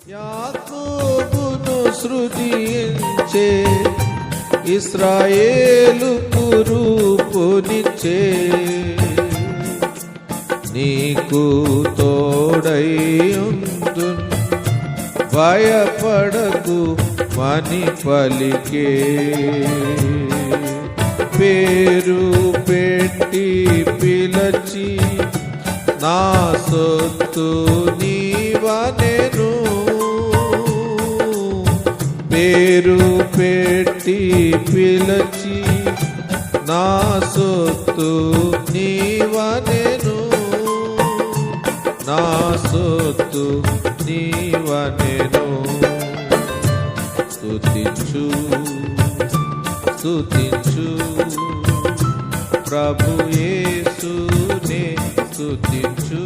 యాకోబును సృజించే ఇశ్రాయేలుకు రూపునిచ్చే నీకు తోడైయుందును భయపడకు మని పలికే పేరు పెట్టి పిలచి నా సొత్తు నీవనెను పేరు పెట్టి పిలచి నా సొత్తు నీవనెను నా సొత్తు నీవనెను స్తుతించు స్తుతించు ప్రభు యేసునే స్తుతించు